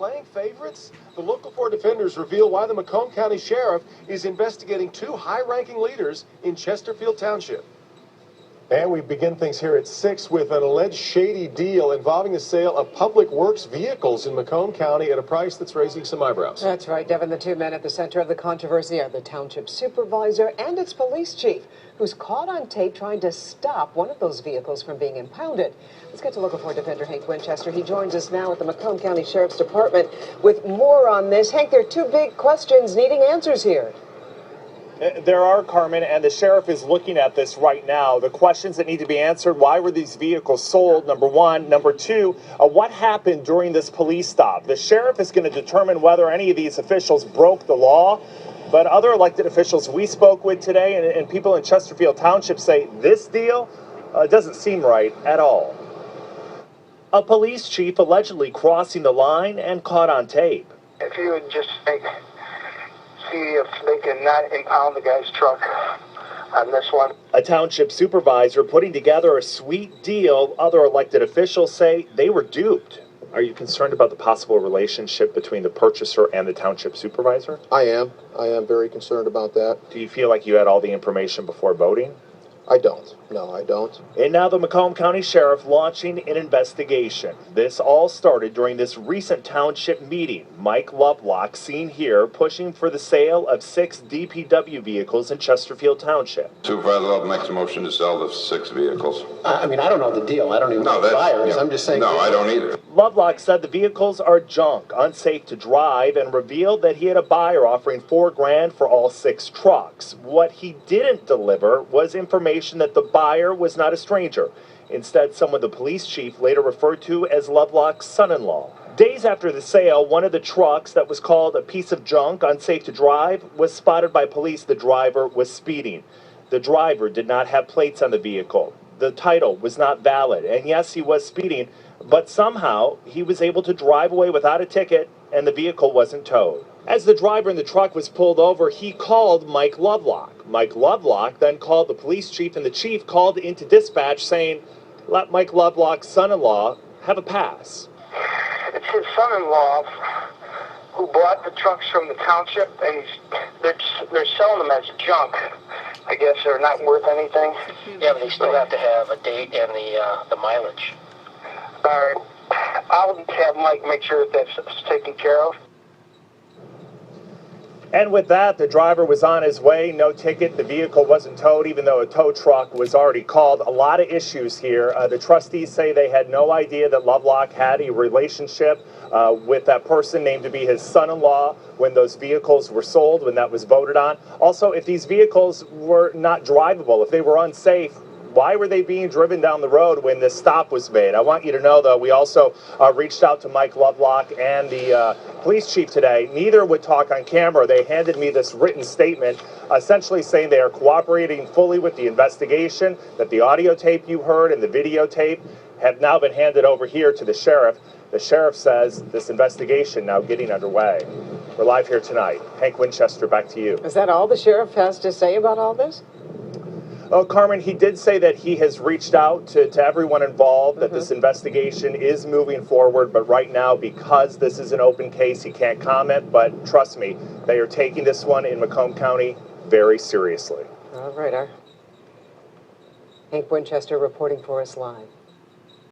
playing favorites? The Local 4 defenders reveal why the Macomb County Sheriff is investigating two high-ranking leaders in Chesterfield Township. And we begin things here at 6 with an alleged shady deal involving the sale of public works vehicles in Macomb County at a price that's raising some eyebrows. That's right, Devin. The two men at the center of the controversy are the township supervisor and its police chief, who's caught on tape trying to stop one of those vehicles from being impounded. Let's get to Local 4 defender Hank Winchester. He joins us now at the Macomb County Sheriff's Department with more on this. Hank, there are two big questions needing answers here. There are, Carmen, and the sheriff is looking at this right now. The questions that need to be answered: why were these vehicles sold, number one? Number two, what happened during this police stop? The sheriff is going to determine whether any of these officials broke the law. But other elected officials we spoke with today and people in Chesterfield Township say this deal doesn't seem right at all. A police chief allegedly crossing the line and caught on tape. If you would just see if they can not impound the guy's truck on this one. A township supervisor putting together a sweet deal. Other elected officials say they were duped. Are you concerned about the possible relationship between the purchaser and the township supervisor? I am very concerned about that. Do you feel like you had all the information before voting? I don't. No, I don't. And now the Macomb County Sheriff launching an investigation. This all started during this recent township meeting. Mike Lovelock, seen here, pushing for the sale of 6 DPW vehicles in Chesterfield Township. Supervisor Love makes a motion to sell the 6 vehicles. I mean, I don't know the deal. I don't even know the buyers. I'm just saying. No, I don't either. Lovelock said the vehicles are junk, unsafe to drive, and revealed that he had a buyer offering $4,000 for all 6 trucks. What he didn't deliver was information that the buyer was not a stranger. Instead, someone the police chief later referred to as Lovelocks Son-in-law. Days after the sale, one of the trucks that was called a piece of junk, unsafe to drive, was spotted by police. The driver was speeding. The driver did not have plates on the vehicle. The title was not valid, and yes, he was speeding, but somehow he was able to drive away without a ticket, and the vehicle wasn't towed. As the driver in the truck was pulled over, he called Mike Lovelock. Mike Lovelock then called the police chief, and the chief called into dispatch saying, let Mike Lovelock's son-in-law have a pass. It's his son-in-law who bought the trucks from the township, and they're selling them as junk. I guess they're not worth anything. Yeah, but they still have to have a date and the mileage. All right. I'll have Mike make sure that that's taken care of. And with that, the driver was on his way, no ticket, the vehicle wasn't towed, even though a tow truck was already called. A lot of issues here. The trustees say they had no idea that Lovelock had a relationship with that person named to be his son-in-law when those vehicles were sold, when that was voted on. Also, if these vehicles were not drivable, if they were unsafe, why were they being driven down the road when this stop was made? I want you to know, though, we also reached out to Mike Lovelock and the police chief today. Neither would talk on camera. They handed me this written statement essentially saying they are cooperating fully with the investigation, that the audio tape you heard and the videotape have now been handed over here to the sheriff. The sheriff says this investigation now getting underway. We're live here tonight. Hank Winchester, back to you. Is that all the sheriff has to say about all this? Oh, Carmen, he did say that he has reached out to everyone involved, that this investigation is moving forward, but right now, because this is an open case, he can't comment, but trust me, they are taking this one in Macomb County very seriously. All right, Hank Winchester reporting for us live.